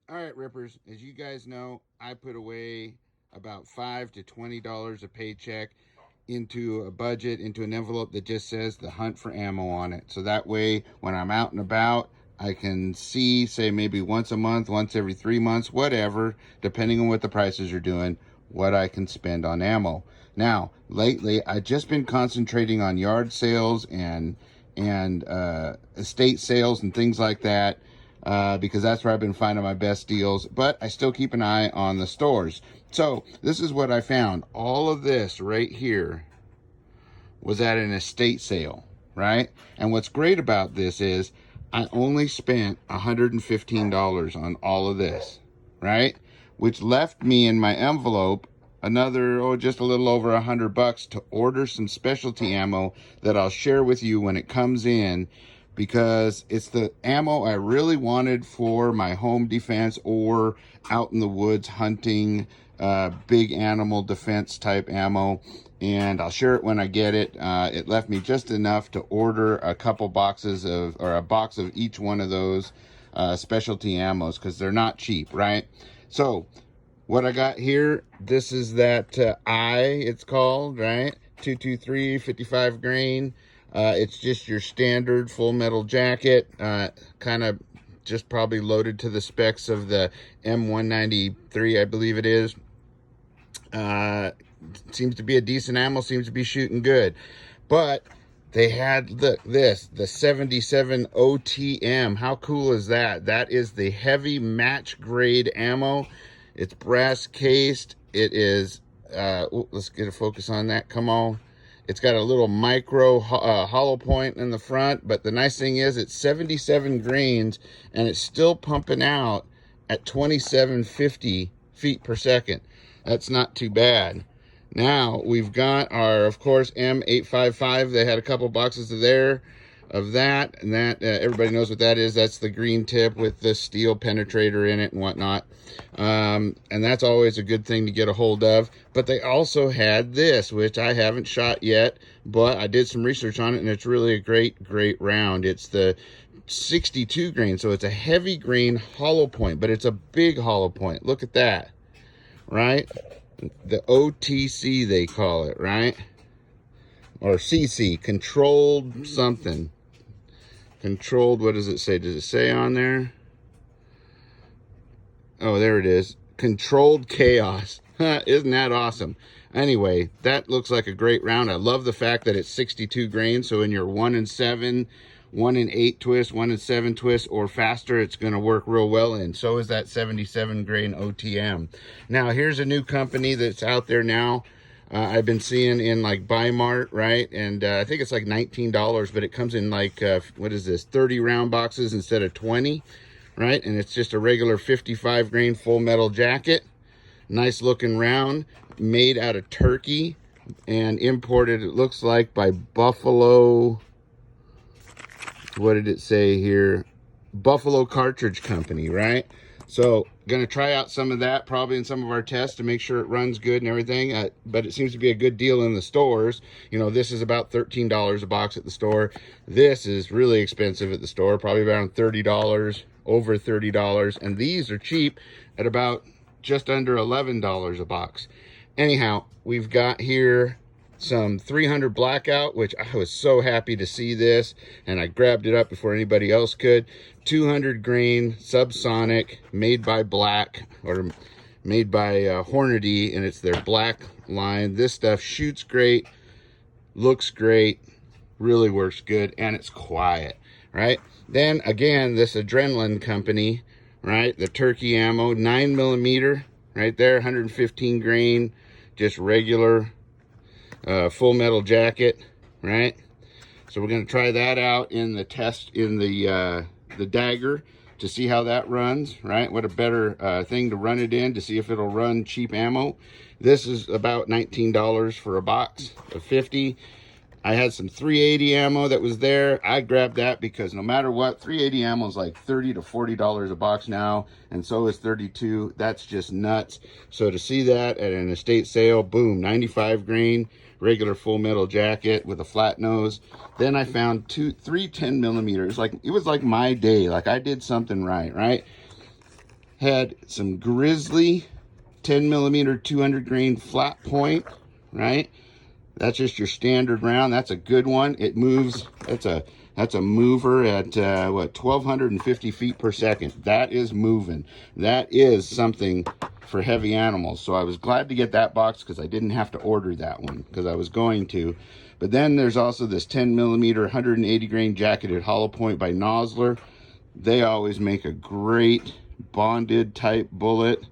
All right, Rippers, as you guys know, I put away about $5 to $20 a paycheck into a budget, into an envelope that just says the hunt for ammo on it. So that way, when I'm out and about, I can see, say, maybe once a month, once every 3 months, whatever, depending on what the prices are doing, what I can spend on ammo. Now, lately, I've just been concentrating on yard sales and estate sales and things like that, because that's where I've been finding my best deals. But I still keep an eye on the stores. So this is what I found. All of this right here was at an estate sale, right? And what's great about this is I only spent $115 on all of this, right? Which left me in my envelope another, just a little over $100 to order some specialty ammo that I'll share with you when it comes in, because it's the ammo I really wanted for my home defense or out in the woods hunting, big animal defense type ammo. And I'll share it when I get it. It left me just enough to order a couple boxes of, or a box of each one of those specialty ammos, because they're not cheap, right? So what I got here, this is that it's called, right? 223 55 grain. It's just your standard full metal jacket, kind of just probably loaded to the specs of the M193, I believe it is. Seems to be a decent ammo, seems to be shooting good. But they had the 77 OTM. How cool is that? That is the heavy match grade ammo. It's brass cased. It is, let's get a focus on that. Come on. It's got a little micro hollow point in the front, but the nice thing is it's 77 grains and it's still pumping out at 2750 feet per second. That's not too bad. Now we've got our, of course, M855. They had a couple boxes of that, and that everybody knows what that is. That's the green tip with the steel penetrator in it and whatnot. And that's always a good thing to get a hold of. But they also had this, which I haven't shot yet, but I did some research on it, and it's really a great round. It's the 62 grain, so it's a heavy grain hollow point, but it's a big hollow point. Look at that, right? The OTC, they call it, right? Or CC, controlled something. Controlled, what does it say? Does it say on there? Oh, there it is. Controlled chaos. Isn't that awesome? Anyway, that looks like a great round. I love the fact that it's 62 grains, so in your 1 and 7, 1 and 8 twist, 1 and 7 twist, or faster, it's going to work real well. And so is that 77 grain OTM. Now, here's a new company that's out there now. I've been seeing in like Buy Mart, right? And I think it's like $19, but it comes in like, what is this, 30 round boxes instead of 20, right? And it's just a regular 55 grain full metal jacket. Nice looking round, made out of turkey and imported, it looks like, by Buffalo. What did it say here? Buffalo Cartridge Company, right? So gonna try out some of that probably in some of our tests to make sure it runs good and everything, but it seems to be a good deal in the stores. You know, this is about $13 a box at the store. This is really expensive at the store, probably around $30, over $30, and these are cheap at about just under $11 a box. Anyhow, we've got here some 300 blackout, which I was so happy to see this, and I grabbed it up before anybody else could. 200 grain subsonic, made by Black, or made by Hornady, and it's their black line. This stuff shoots great, looks great, really works good, and it's quiet, right? Then again, this Adrenaline company, right? The turkey ammo, 9mm, right there, 115 grain, just regular full metal jacket, right? So we're going to try that out in the test in the Dagger to see how that runs, right? What a better thing to run it in, to see if it'll run cheap ammo. This is about $19 for a box of 50. I had some 380 ammo that was there. I grabbed that because no matter what, 380 ammo is like $30 to $40 a box now, and so is 32. That's just nuts. So to see that at an estate sale, boom, 95 grain, regular full metal jacket with a flat nose. Then I found three 10mm. Like, it was like my day. Like, I did something right, right? Had some Grizzly 10 millimeter 200 grain flat point, right? That's just your standard round. That's a good one. It moves. That's a mover at what, 1,250 feet per second. That is moving. That is something for heavy animals. So I was glad to get that box because I didn't have to order that one because I was going to. But then there's also this 10 millimeter 180 grain jacketed hollow point by Nosler. They always make a great bonded type bullet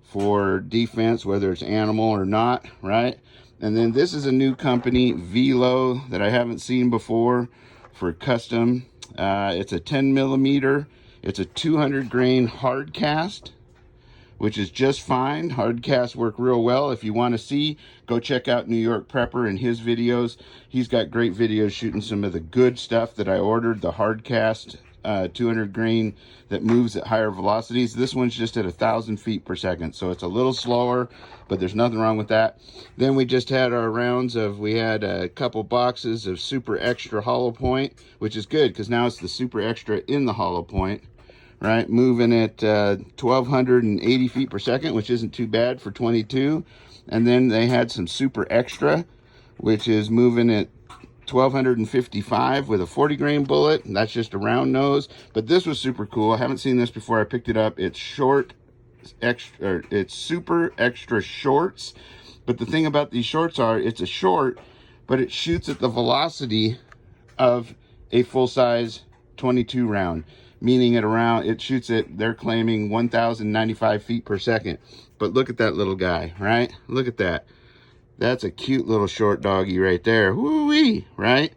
for defense, whether it's animal or not, right? And then this is a new company, Velo, that I haven't seen before for custom. It's a 10 millimeter. It's a 200 grain hard cast, which is just fine. Hard casts work real well. If you want to see, go check out New York Prepper and his videos. He's got great videos shooting some of the good stuff that I ordered, the hard cast 200 grain that moves at higher velocities. This one's just at 1,000 feet per second, so it's a little slower, but there's nothing wrong with that. Then we just had our rounds of, we had a couple boxes of super extra hollow point, which is good because now it's the super extra in the hollow point, right? Moving at 1,280 feet per second, which isn't too bad for 22. And then they had some super extra, which is moving at 1,255 with a 40 grain bullet. And that's just a round nose, but this was super cool. I haven't seen this before. I picked it up. It's short extra, it's super extra shorts. But the thing about these shorts are, it's a short, but it shoots at the velocity of a full-size 22 round, meaning it shoots at, they're claiming 1,095 feet per second. But look at that little guy, right? Look at that. That's a cute little short doggy right there. Woo-wee, right?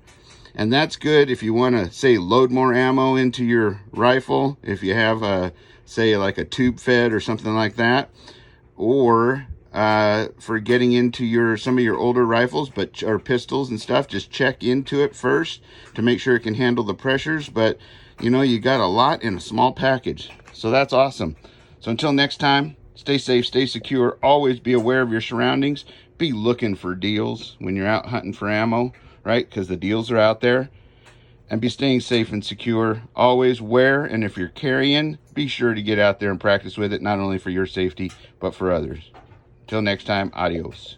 And that's good if you want to, say, load more ammo into your rifle, if you have a, say, like a tube fed or something like that, or for getting into some of your older rifles, or pistols and stuff. Just check into it first to make sure it can handle the pressures. But you know, you got a lot in a small package, so that's awesome. So until next time, stay safe, stay secure, always be aware of your surroundings. Be looking for deals when you're out hunting for ammo, right? Because the deals are out there. And be staying safe and secure. Always wear, and if you're carrying, be sure to get out there and practice with it, not only for your safety, but for others. Till next time, adios.